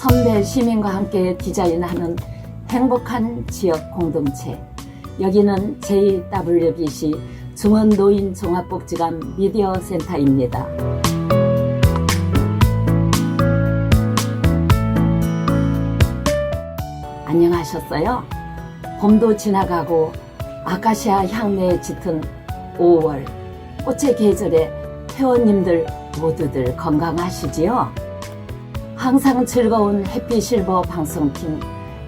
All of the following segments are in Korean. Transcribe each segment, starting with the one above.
선배 시민과 함께 디자인하는 행복한 지역 공동체. 여기는 JWBC 중원노인종합복지관 미디어센터입니다. 안녕하셨어요? 봄도 지나가고 아카시아 향내에 짙은 5월 꽃의 계절에 회원님들 모두들 건강하시지요? 항상 즐거운 해피실버 방송팀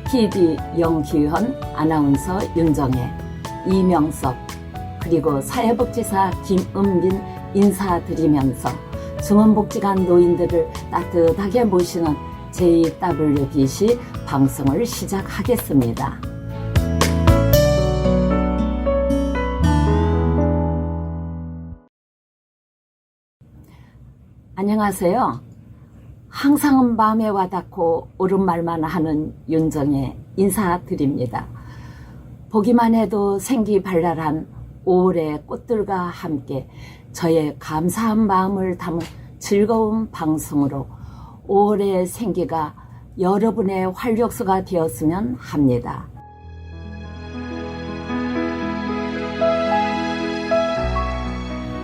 PD 영규현, 아나운서 윤정혜, 이명섭, 그리고 사회복지사 김은빈 인사드리면서 중원복지관 노인들을 따뜻하게 모시는 JWBC 방송을 시작하겠습니다. 안녕하세요. 항상 마음에 와닿고 옳은 말만 하는 윤정혜 인사드립니다. 보기만 해도 생기발랄한 5월의 꽃들과 함께 저의 감사한 마음을 담은 즐거운 방송으로 5월의 생기가 여러분의 활력소가 되었으면 합니다.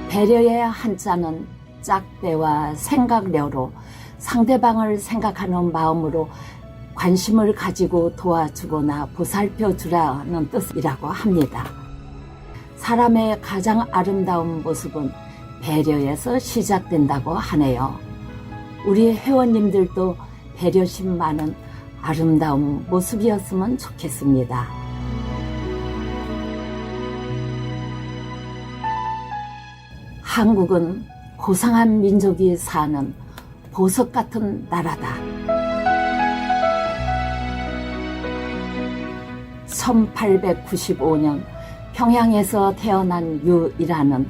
배려의 한자는 짝배와 생각려로 상대방을 생각하는 마음으로 관심을 가지고 도와주거나 보살펴주라는 뜻이라고 합니다. 사람의 가장 아름다운 모습은 배려에서 시작된다고 하네요. 우리 회원님들도 배려심 많은 아름다운 모습이었으면 좋겠습니다. 한국은 고상한 민족이 사는 보석 같은 나라다. 1895년 평양에서 태어난 유이라는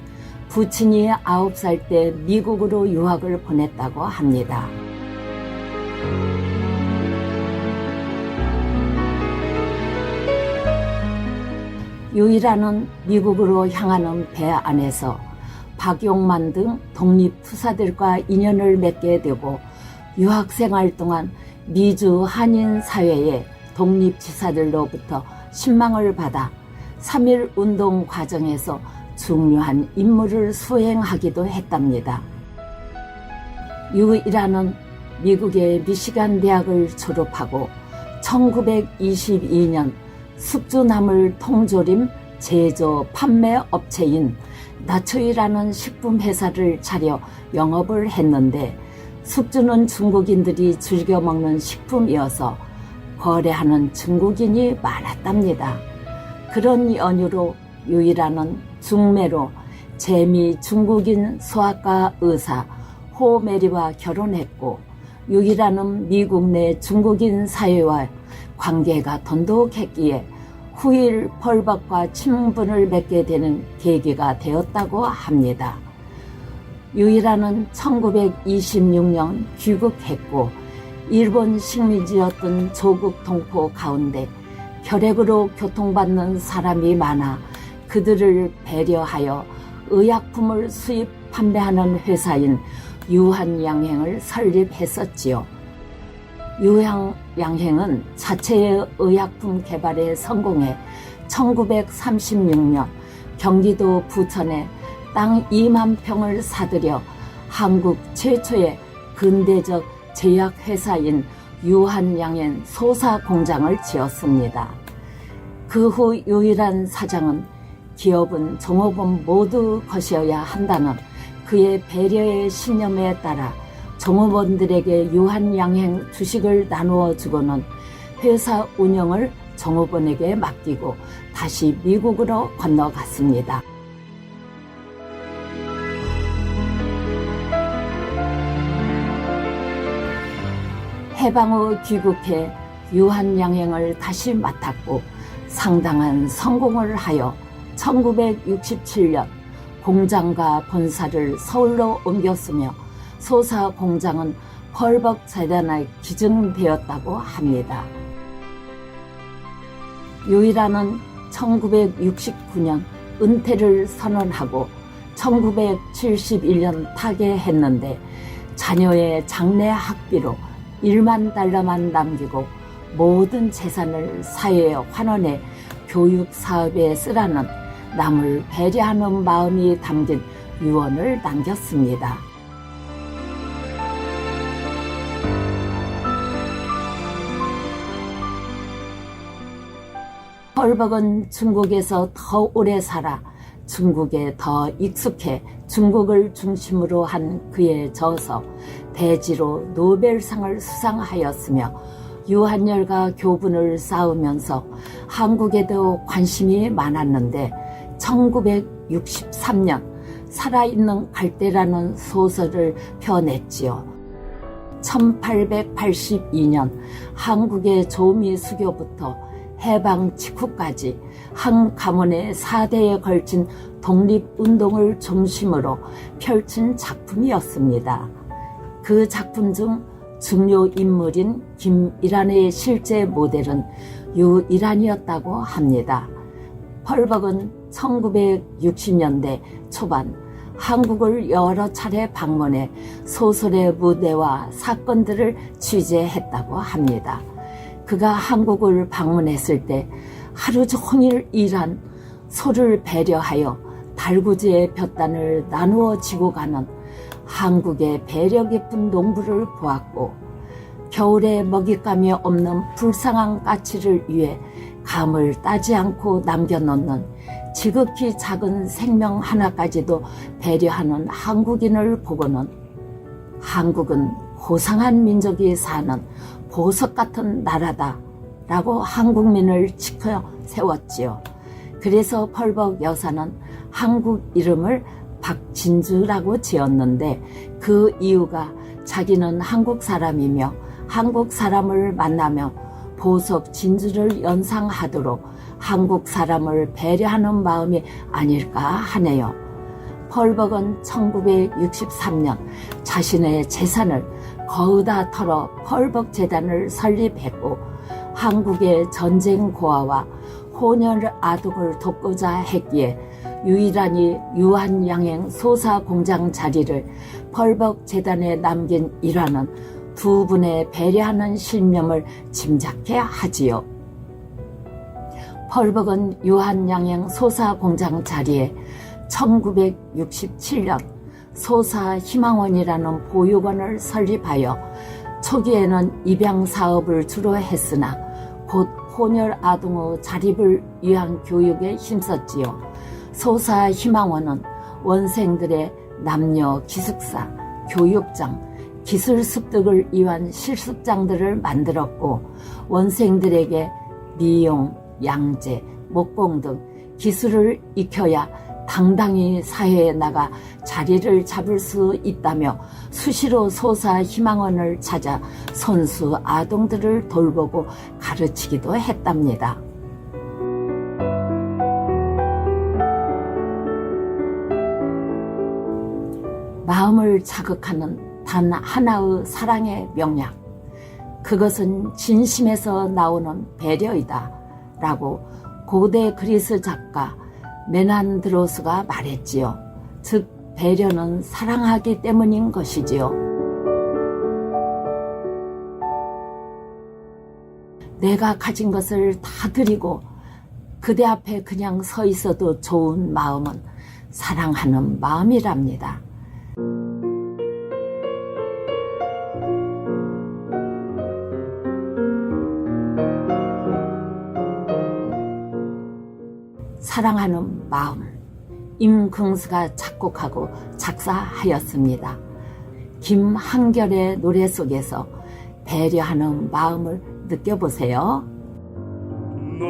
부친이 9살 때 미국으로 유학을 보냈다고 합니다. 유이라는 미국으로 향하는 배 안에서 박용만 등 독립투사들과 인연을 맺게 되고 유학생활 동안 미주 한인 사회의 독립지사들로부터 신망을 받아 3.1 운동 과정에서 중요한 임무를 수행하기도 했답니다. 유이라는 미국의 미시간 대학을 졸업하고 1922년 숙주나물 통조림 제조 판매 업체인 나초이라는 식품회사를 차려 영업을 했는데 숙주는 중국인들이 즐겨 먹는 식품이어서 거래하는 중국인이 많았답니다. 그런 연유로 유이라는 중매로 재미 중국인 소아과 의사 호메리와 결혼했고 유이라는 미국 내 중국인 사회와 관계가 돈독했기에 후일 펄벅과 친분을 맺게 되는 계기가 되었다고 합니다. 유이라는 1926년 귀국했고 일본 식민지였던 조국 동포 가운데 혈액으로 교통받는 사람이 많아 그들을 배려하여 의약품을 수입 판매하는 회사인 유한양행을 설립했었지요. 유한양행은 자체의 의약품 개발에 성공해 1936년 경기도 부천에 땅 2만 평을 사들여 한국 최초의 근대적 제약회사인 유한양행 소사공장을 지었습니다. 그 후 유일한 사장은 기업은 종업원 모두 것이어야 한다는 그의 배려의 신념에 따라 종업원들에게 유한양행 주식을 나누어 주고는 회사 운영을 종업원에게 맡기고 다시 미국으로 건너갔습니다. 해방 후 귀국해 유한양행을 다시 맡았고 상당한 성공을 하여 1967년 공장과 본사를 서울로 옮겼으며 소사 공장은 펄벅 재단에 기증되었다고 합니다. 유이라는 1969년 은퇴를 선언하고 1971년 타계했는데 자녀의 장래 학비로 1만 달러만 남기고 모든 재산을 사회 환원의 교육 사업에 쓰라는 남을 배려하는 마음이 담긴 유언을 남겼습니다. 펄벅은 중국에서 더 오래 살아 중국에 더 익숙해 중국을 중심으로 한 그의 저서 대지로 노벨상을 수상하였으며 유한열과 교분을 쌓으면서 한국에도 관심이 많았는데 1963년 살아있는 갈대라는 소설을 펴냈지요. 1882년 한국의 조미 수교부터 해방 직후까지 한 가문의 4대에 걸친 독립운동을 중심으로 펼친 작품이었습니다. 그 작품 중 중요 인물인 김일환의 실제 모델은 유일환이었다고 합니다. 펄벅은 1960년대 초반 한국을 여러 차례 방문해 소설의 무대와 사건들을 취재했다고 합니다. 그가 한국을 방문했을 때 하루 종일 일한 소를 배려하여 달구지의 볕단을 나누어 지고 가는 한국의 배려 깊은 농부를 보았고, 겨울에 먹잇감이 없는 불쌍한 까치를 위해 감을 따지 않고 남겨놓는 지극히 작은 생명 하나까지도 배려하는 한국인을 보고는 한국은 호상한 민족이 사는 보석 같은 나라다 라고 한국민을 지켜 세웠지요. 그래서 펄벅 여사는 한국 이름을 박진주라고 지었는데, 그 이유가 자기는 한국 사람이며 한국 사람을 만나며 보석 진주를 연상하도록 한국 사람을 배려하는 마음이 아닐까 하네요. 펄벅은 1963년 자신의 재산을 거의 털어 펄벅 재단을 설립했고, 한국의 전쟁 고아와 혼혈 아동을 돕고자 했기에 유일한이 유한양행 소사공장 자리를 펄벅 재단에 남긴 일화는 두 분의 배려하는 신념을 짐작해 하지요. 펄벅은 유한양행 소사공장 자리에 1967년 소사희망원이라는 보육원을 설립하여 초기에는 입양 사업을 주로 했으나 곧 혼혈 아동의 자립을 위한 교육에 힘썼지요. 소사희망원은 원생들의 남녀 기숙사, 교육장, 기술 습득을 위한 실습장들을 만들었고, 원생들에게 미용, 양재, 목공 등 기술을 익혀야 당당히 사회에 나가 자리를 잡을 수 있다며 수시로 소사희망원을 찾아 손수 아동들을 돌보고 가르치기도 했답니다. 마음을 자극하는 단 하나의 사랑의 명약, 그것은 진심에서 나오는 배려이다 라고 고대 그리스 작가 메난드로스가 말했지요. 즉 배려는 사랑하기 때문인 것이지요. 내가 가진 것을 다 드리고 그대 앞에 그냥 서 있어도 좋은 마음은 사랑하는 마음이랍니다. 사랑하는 마음, 임금수가 작곡하고 작사하였습니다. 김한결의 노래 속에서 배려하는 마음을 느껴보세요. 나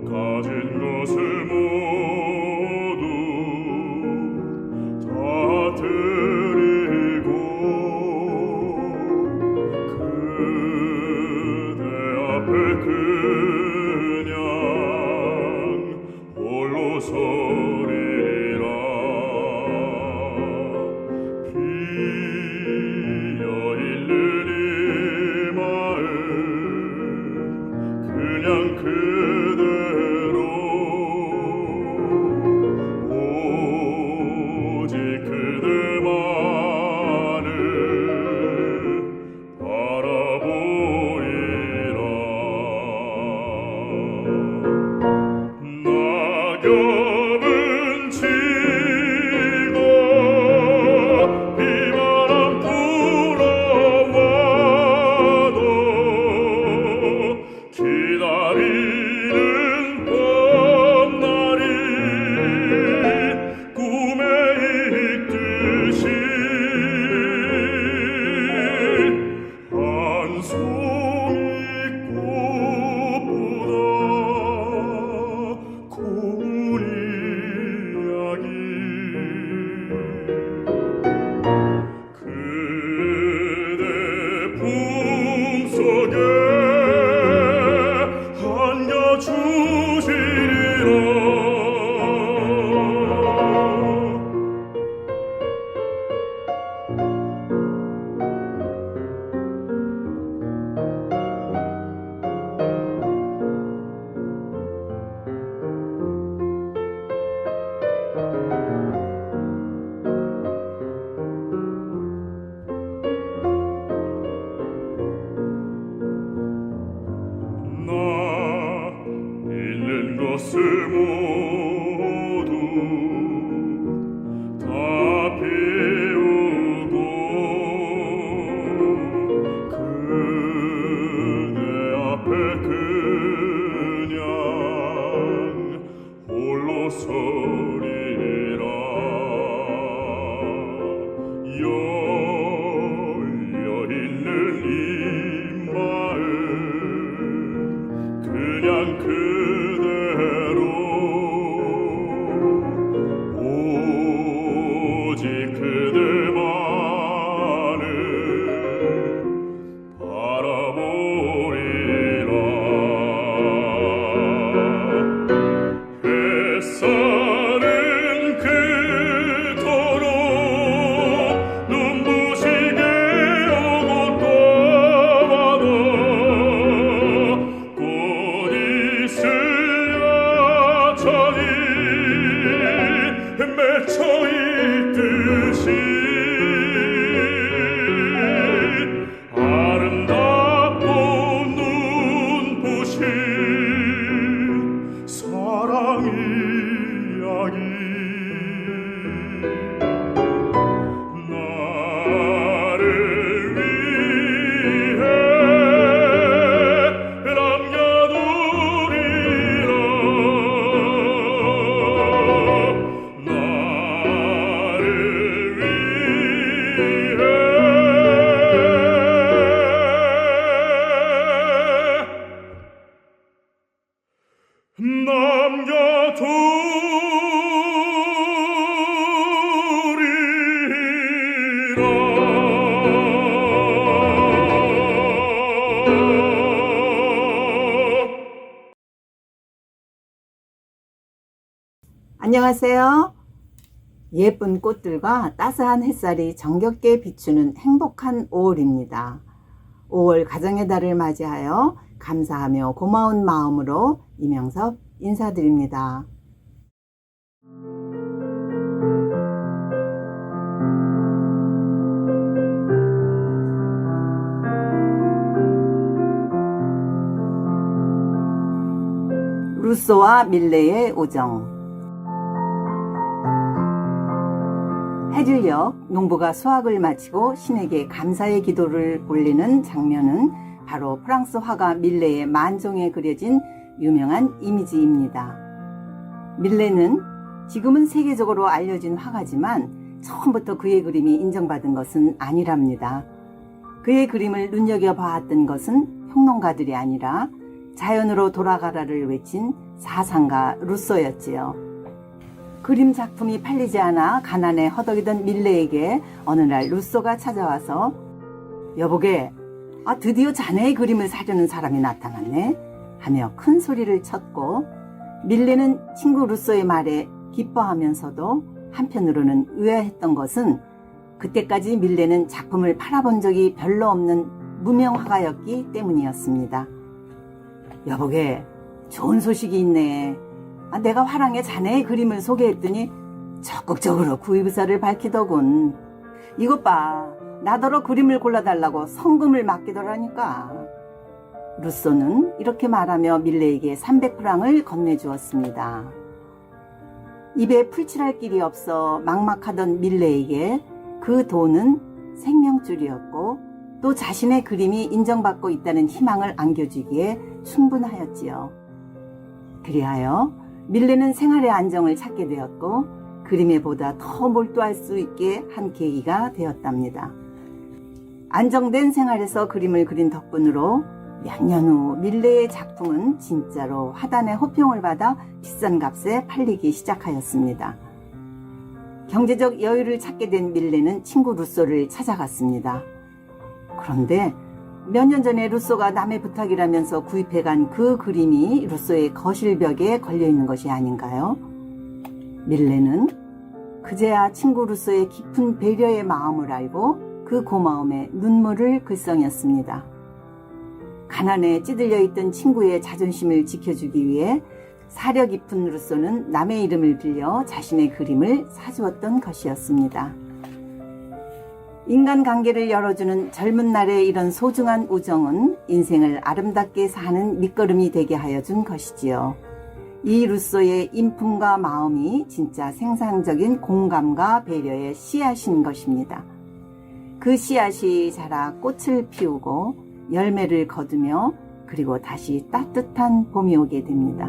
가진 것을 모두 다 드리고 그대 앞에 그냥 홀로 서리라. 비어있는 이 마음 그냥 그대로 오직 그대만을 것을 모두 다 비우고 그대 앞에 그냥 홀로 서리라. 열려있는 이 마음 그냥 그대로 오직 그대만을 바라보리라. 햇살은 그토록 눈부시게 오고 떠가다 곧 있을 여전히 맺혀 있듯이 아름답고 눈부신 사랑 이야기. 나를 위해 남겨두리라. 나를 위해 안녕하세요. 예쁜 꽃들과 따스한 햇살이 정겹게 비추는 행복한 5월입니다. 5월 가정의 달을 맞이하여 감사하며 고마운 마음으로 이명섭 인사드립니다. 루소와 밀레의 우정. 해질녘 농부가 수확을 마치고 신에게 감사의 기도를 올리는 장면은 바로 프랑스 화가 밀레의 만종에 그려진 유명한 이미지입니다. 밀레는 지금은 세계적으로 알려진 화가지만 처음부터 그의 그림이 인정받은 것은 아니랍니다. 그의 그림을 눈여겨봐왔던 것은 평론가들이 아니라 자연으로 돌아가라를 외친 사상가 루소였지요. 그림 작품이 팔리지 않아 가난에 허덕이던 밀레에게 어느 날 루소가 찾아와서 여보게, 드디어 자네의 그림을 사려는 사람이 나타났네 하며 큰 소리를 쳤고, 밀레는 친구 루소의 말에 기뻐하면서도 한편으로는 의아했던 것은 그때까지 밀레는 작품을 팔아본 적이 별로 없는 무명 화가였기 때문이었습니다. 여보게, 좋은 소식이 있네. 내가 화랑에 자네의 그림을 소개했더니 적극적으로 구입 의사를 밝히더군. 이것 봐, 나더러 그림을 골라달라고 성금을 맡기더라니까. 루소는 이렇게 말하며 밀레에게 300프랑을 건네주었습니다. 입에 풀칠할 길이 없어 막막하던 밀레에게 그 돈은 생명줄이었고 또 자신의 그림이 인정받고 있다는 희망을 안겨주기에 충분하였지요. 그리하여 밀레는 생활의 안정을 찾게 되었고 그림에 보다 더 몰두할 수 있게 한 계기가 되었답니다. 안정된 생활에서 그림을 그린 덕분으로 몇 년 후 밀레의 작품은 진짜로 화단의 호평을 받아 비싼 값에 팔리기 시작하였습니다. 경제적 여유를 찾게 된 밀레는 친구 루소를 찾아갔습니다. 그런데 몇 년 전에 루소가 남의 부탁이라면서 구입해간 그 그림이 루소의 거실벽에 걸려있는 것이 아닌가요? 밀레는 그제야 친구 루소의 깊은 배려의 마음을 알고 그 고마움에 눈물을 글썽였습니다. 가난에 찌들려 있던 친구의 자존심을 지켜주기 위해 사려 깊은 루소는 남의 이름을 빌려 자신의 그림을 사주었던 것이었습니다. 인간관계를 열어주는 젊은 날의 이런 소중한 우정은 인생을 아름답게 사는 밑거름이 되게 하여 준 것이지요. 이 루소의 인품과 마음이 진짜 생산적인 공감과 배려의 씨앗인 것입니다. 그 씨앗이 자라 꽃을 피우고 열매를 거두며 그리고 다시 따뜻한 봄이 오게 됩니다.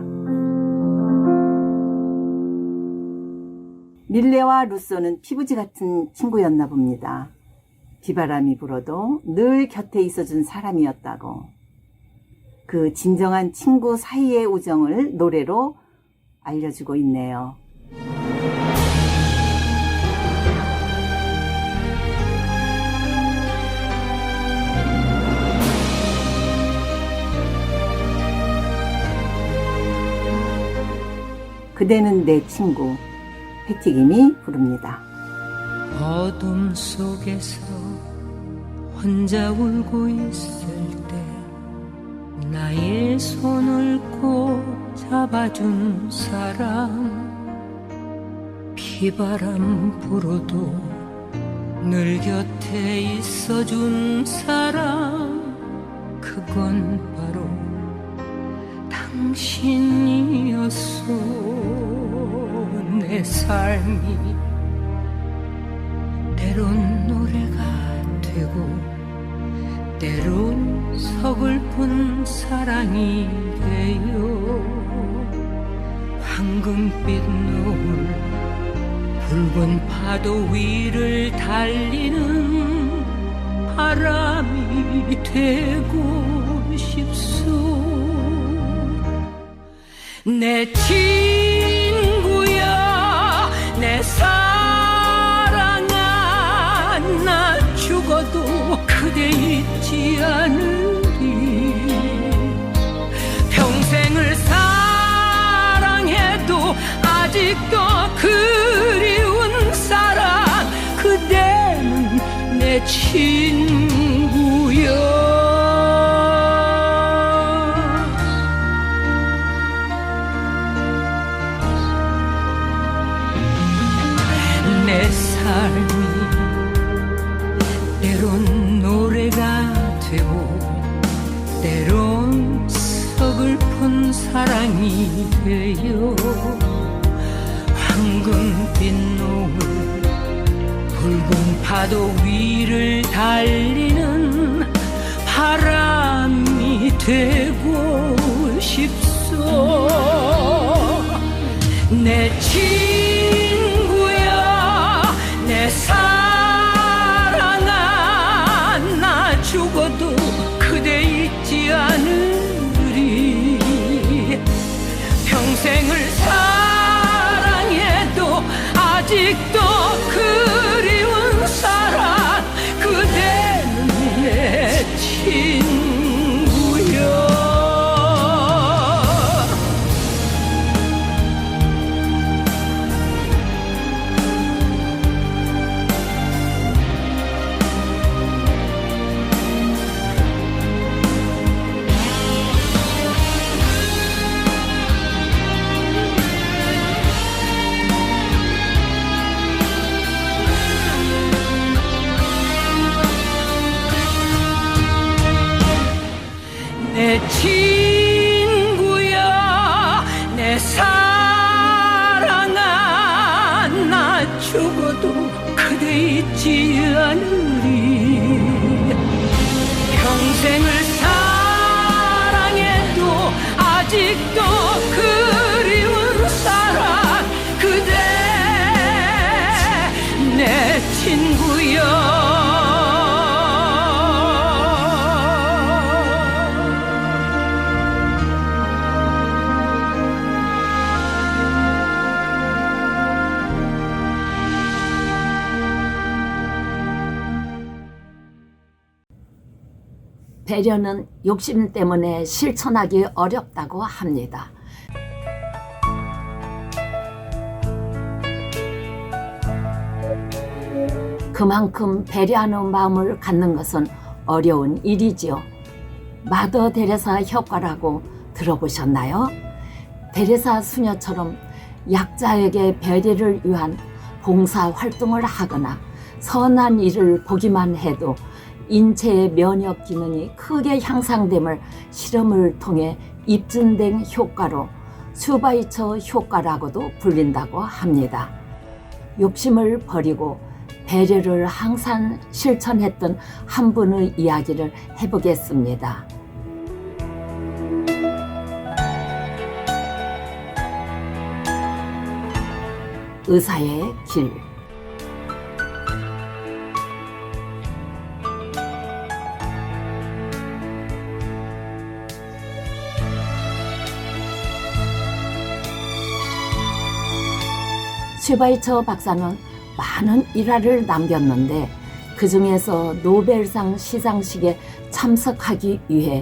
밀레와 루소는 피부지 같은 친구였나 봅니다. 비바람이 불어도 늘 곁에 있어준 사람이었다고. 그 진정한 친구 사이의 우정을 노래로 알려주고 있네요. 그대는 내 친구, 패티김이 부릅니다. 어둠 속에서 혼자 울고 있을 때 나의 손을 꼭 잡아준 사람, 비바람 불어도 늘 곁에 있어준 사람, 그건 바로 당신이었소. 내 삶이 때론 노래가 되고 때론 서글픈 사랑이 돼요. 황금빛 노을 붉은 파도 위를 달리는 바람이 되고 싶소. 내 친구야, 내 사랑아, 나 죽어도 그대 잊지 않으리. 평생을 사랑해도 아직도 그리운 사랑, 그대는 내 친구야. 내 삶이 때론 노래가 되고 때론 서글픈 사랑이 되어 황금빛 노을 붉은 파도 위를 달리는 바람이 되고 싶소. 내 친구야, 내 사랑아, 나 죽어도 그대 잊지 않으리. 평생을 사랑해도 아직도 그리운 사랑, 그대는 내 친구야. 내 친구야, 내 사랑아, 나 죽어도 그대 잊지 않으리. 평생을 사랑해도 아직도 그리운 사랑, 그대 내 친구야. 배려는 욕심 때문에 실천하기 어렵다고 합니다. 그만큼 배려하는 마음을 갖는 것은 어려운 일이지요. 마더 데레사 효과라고 들어보셨나요? 데레사 수녀처럼 약자에게 배려를 위한 봉사 활동을 하거나 선한 일을 보기만 해도 인체의 면역 기능이 크게 향상됨을 실험을 통해 입증된 효과로 슈바이처 효과라고도 불린다고 합니다. 욕심을 버리고 배려를 항상 실천했던 한 분의 이야기를 해보겠습니다. 의사의 길. 슈바이처 박사는 많은 일화를 남겼는데 그 중에서 노벨상 시상식에 참석하기 위해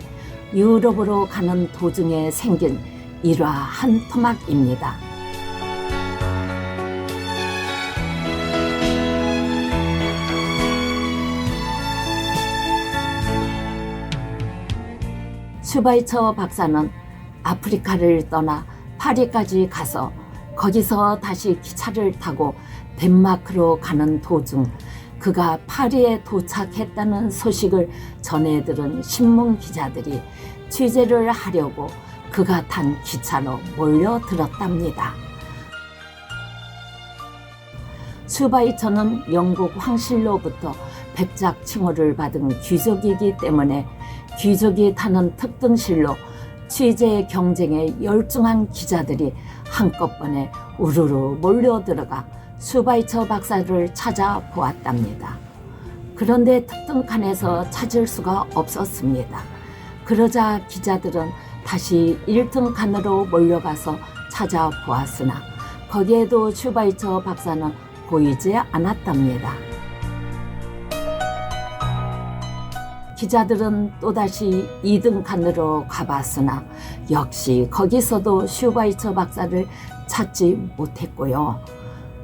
유럽으로 가는 도중에 생긴 일화 한 토막입니다. 슈바이처 박사는 아프리카를 떠나 파리까지 가서 거기서 다시 기차를 타고 덴마크로 가는 도중 그가 파리에 도착했다는 소식을 전해 들은 신문 기자들이 취재를 하려고 그가 탄 기차로 몰려들었답니다. 슈바이처는 영국 황실로부터 백작 칭호를 받은 귀족이기 때문에 귀족이 타는 특등실로 취재 경쟁에 열중한 기자들이 한꺼번에 우르르 몰려들어가 슈바이처 박사를 찾아보았답니다. 그런데 특등칸에서 찾을 수가 없었습니다. 그러자 기자들은 다시 1등칸으로 몰려가서 찾아보았으나 거기에도 슈바이처 박사는 보이지 않았답니다. 기자들은 또다시 2등칸으로 가봤으나 역시 거기서도 슈바이처 박사를 찾지 못했고요.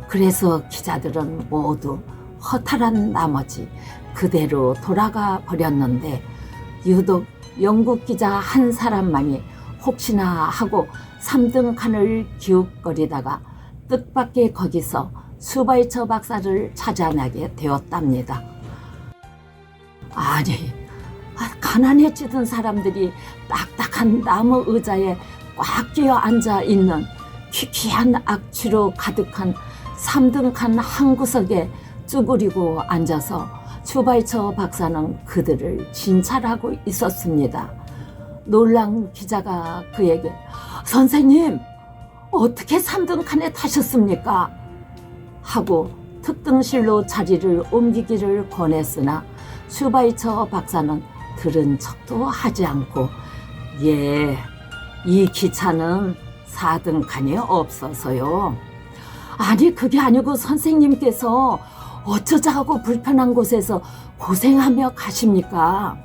그래서 기자들은 모두 허탈한 나머지 그대로 돌아가 버렸는데 유독 영국 기자 한 사람만이 혹시나 하고 3등칸을 기웃거리다가 뜻밖의 거기서 슈바이처 박사를 찾아나게 되었답니다. 아니, 가난해지던 사람들이 딱딱한 나무 의자에 꽉 끼어 앉아 있는 희귀한 악취로 가득한 3등칸 한 구석에 쭈그리고 앉아서 슈바이처 박사는 그들을 진찰하고 있었습니다. 놀란 기자가 그에게 선생님, 어떻게 3등칸에 타셨습니까? 하고 특등실로 자리를 옮기기를 권했으나 슈바이처 박사는 들은 척도 하지 않고 예, 이 기차는 4등칸이 없어서요. 아니 그게 아니고 선생님께서 어쩌자고 불편한 곳에서 고생하며 가십니까?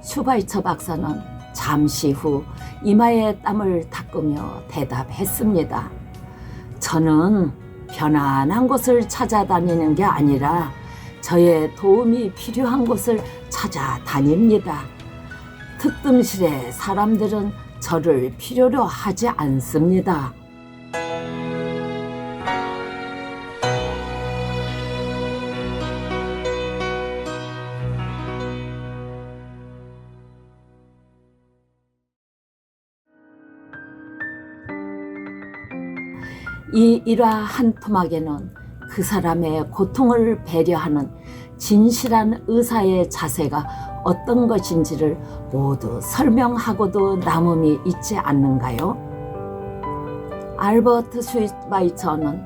슈바이처 박사는 잠시 후 이마에 땀을 닦으며 대답했습니다. 저는 편안한 곳을 찾아다니는 게 아니라 저의 도움이 필요한 곳을 찾아다닙니다. 특등실의 사람들은 저를 필요로 하지 않습니다. 이 일화 한 토막에는 그 사람의 고통을 배려하는 진실한 의사의 자세가 어떤 것인지를 모두 설명하고도 남음이 있지 않는가요? 알버트 슈바이처는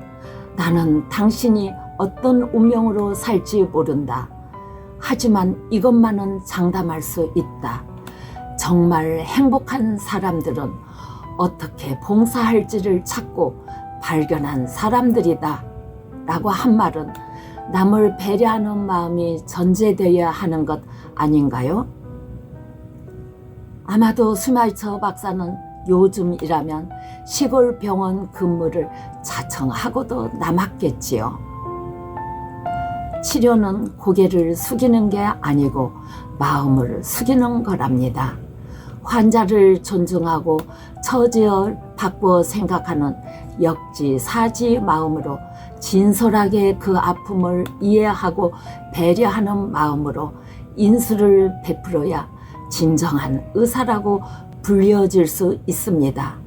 나는 당신이 어떤 운명으로 살지 모른다. 하지만 이것만은 장담할 수 있다. 정말 행복한 사람들은 어떻게 봉사할지를 찾고 발견한 사람들이다 라고 한 말은 남을 배려하는 마음이 전제되어야 하는 것 아닌가요? 아마도 슈바이처 박사는 요즘이라면 시골 병원 근무를 자청하고도 남았겠지요. 치료는 고개를 숙이는 게 아니고 마음을 숙이는 거랍니다. 환자를 존중하고 처지어 바꾸어 생각하는 역지사지 마음으로 진솔하게 그 아픔을 이해하고 배려하는 마음으로 인수를 베풀어야 진정한 의사라고 불려질 수 있습니다.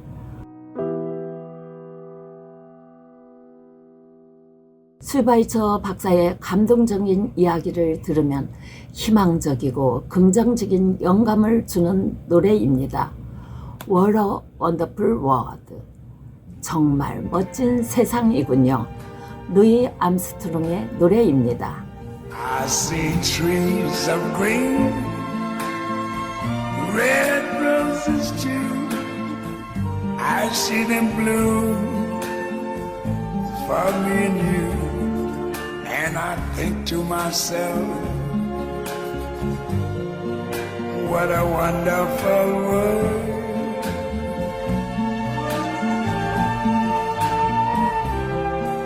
슈바이처 박사의 감동적인 이야기를 들으면 희망적이고 긍정적인 영감을 주는 노래입니다. What a wonderful world. 정말 멋진 세상이군요. 루이 암스트롱의 노래입니다. I see trees of green, red roses too. I see them bloom for me and you. And I think to myself, what a wonderful world.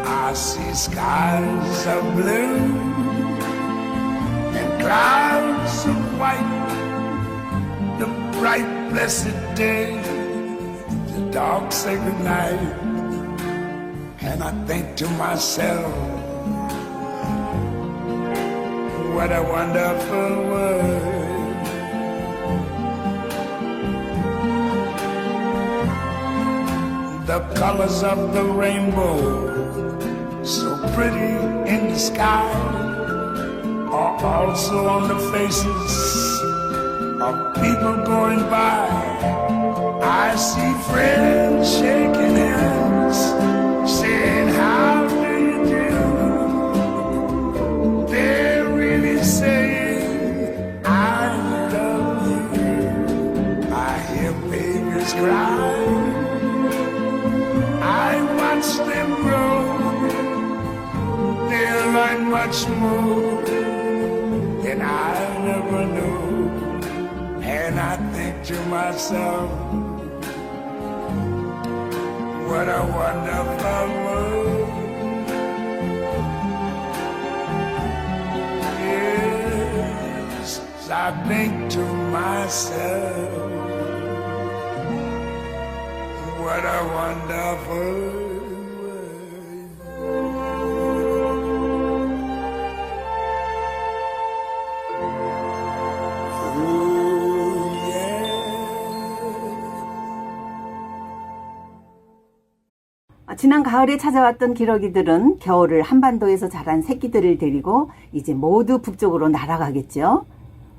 I see skies of blue and clouds of white, the bright blessed day, the dark sacred night. And I think to myself, what a wonderful world. The colors of the rainbow, so pretty in the sky, are also on the faces of people going by. I see friends shaking hands, saying, how do you do? They're really saying, I love you. I hear babies cry, I watch them grow. They'll learn much more than I never knew. And I think to myself, what a wonderful world. Yes, I think to myself, what a wonderful world. 지난 가을에 찾아왔던 기러기들은 겨울을 한반도에서 자란 새끼들을 데리고 이제 모두 북쪽으로 날아가겠죠.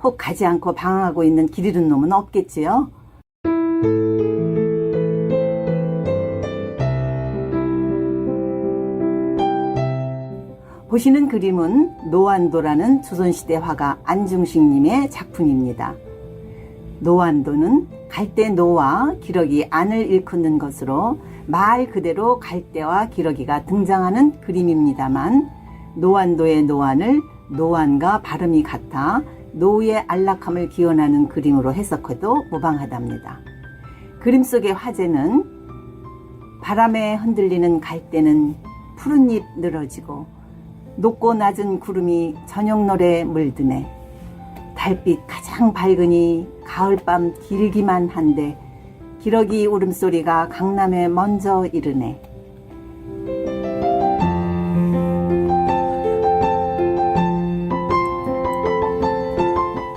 혹 가지 않고 방황하고 있는 길 잃은 놈은 없겠지요. 보시는 그림은 노안도라는 조선시대 화가 안중식님의 작품입니다. 노안도는 갈대 노와 기러기 안을 일컫는 것으로 말 그대로 갈대와 기러기가 등장하는 그림입니다만, 노안도의 노안을 노안과 발음이 같아 노의 안락함을 기원하는 그림으로 해석해도 무방하답니다. 그림 속의 화제는 바람에 흔들리는 갈대는 푸른 잎 늘어지고 높고 낮은 구름이 저녁 노래 물드네. 달빛 가장 밝으니 가을밤 길기만 한데 기러기 울음소리가 강남에 먼저 이르네.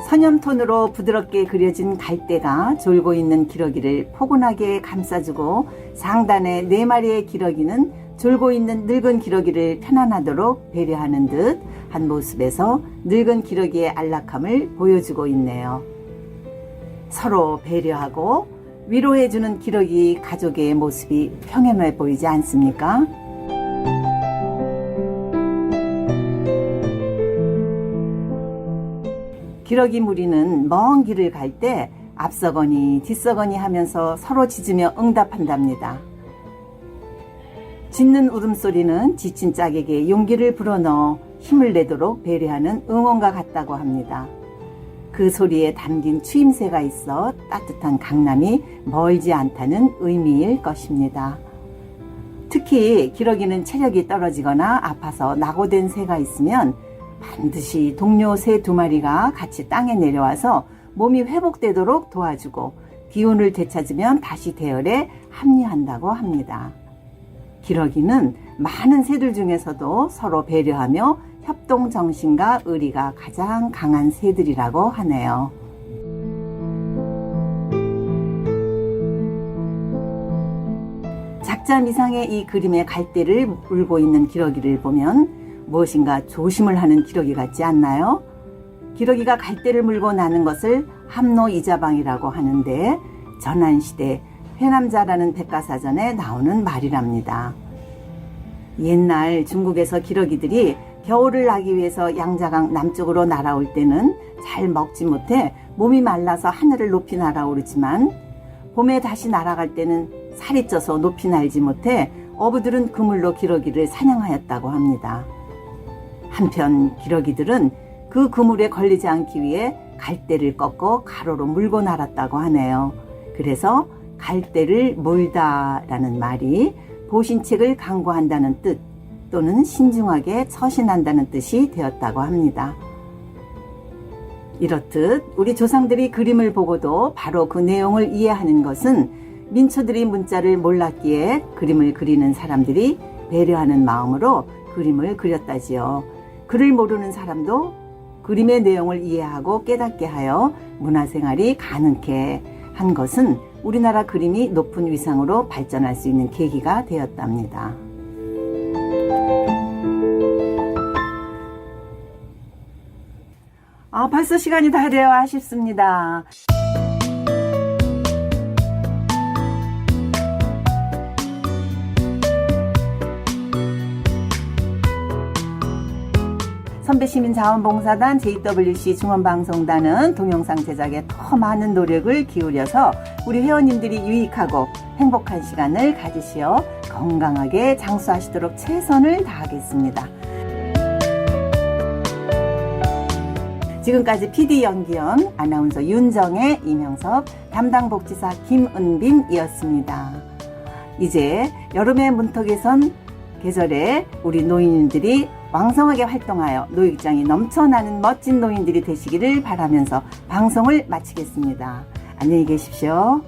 서념톤으로 부드럽게 그려진 갈대가 졸고 있는 기러기를 포근하게 감싸주고, 상단의 4마리의 기러기는 졸고 있는 늙은 기러기를 편안하도록 배려하는 듯 한 모습에서 늙은 기러기의 안락함을 보여주고 있네요. 서로 배려하고 위로해주는 기러기 가족의 모습이 평연해 보이지 않습니까? 기러기 무리는 먼 길을 갈 때 앞서거니 뒤서거니 하면서 서로 짖으며 응답한답니다. 짖는 울음소리는 지친 짝에게 용기를 불어넣어 힘을 내도록 배려하는 응원과 같다고 합니다. 그 소리에 담긴 추임새가 있어 따뜻한 강남이 멀지 않다는 의미일 것입니다. 특히 기러기는 체력이 떨어지거나 아파서 낙오된 새가 있으면 반드시 동료 새 2마리가 같이 땅에 내려와서 몸이 회복되도록 도와주고 기운을 되찾으면 다시 대열에 합류한다고 합니다. 기러기는 많은 새들 중에서도 서로 배려하며 협동정신과 의리가 가장 강한 새들이라고 하네요. 작자 미상의 이 그림의 갈대를 울고 있는 기러기를 보면 무엇인가 조심을 하는 기러기 같지 않나요? 기러기가 갈대를 물고 나는 것을 함노이자방이라고 하는데 전한시대 회남자라는 백과사전에 나오는 말이랍니다. 옛날 중국에서 기러기들이 겨울을 나기 위해서 양자강 남쪽으로 날아올 때는 잘 먹지 못해 몸이 말라서 하늘을 높이 날아오르지만 봄에 다시 날아갈 때는 살이 쪄서 높이 날지 못해 어부들은 그물로 기러기를 사냥하였다고 합니다. 한편 기러기들은 그 그물에 걸리지 않기 위해 갈대를 꺾어 가로로 물고 날았다고 하네요. 그래서 갈대를 몰다라는 말이 보신책을 강구한다는 뜻 또는 신중하게 처신한다는 뜻이 되었다고 합니다. 이렇듯 우리 조상들이 그림을 보고도 바로 그 내용을 이해하는 것은 민초들이 문자를 몰랐기에 그림을 그리는 사람들이 배려하는 마음으로 그림을 그렸다지요. 글을 모르는 사람도 그림의 내용을 이해하고 깨닫게 하여 문화생활이 가능케 한 것은 우리나라 그림이 높은 위상으로 발전할 수 있는 계기가 되었답니다. 벌써 시간이 다 되어 아쉽습니다. 선배시민자원봉사단 JWC 중원방송단은 동영상 제작에 더 많은 노력을 기울여서 우리 회원님들이 유익하고 행복한 시간을 가지시어 건강하게 장수하시도록 최선을 다하겠습니다. 지금까지 PD 연기연, 아나운서 윤정혜, 이명섭, 담당복지사 김은빈이었습니다. 이제 여름의 문턱에선 계절에 우리 노인들이 왕성하게 활동하여 노익장이 넘쳐나는 멋진 노인들이 되시기를 바라면서 방송을 마치겠습니다. 안녕히 계십시오.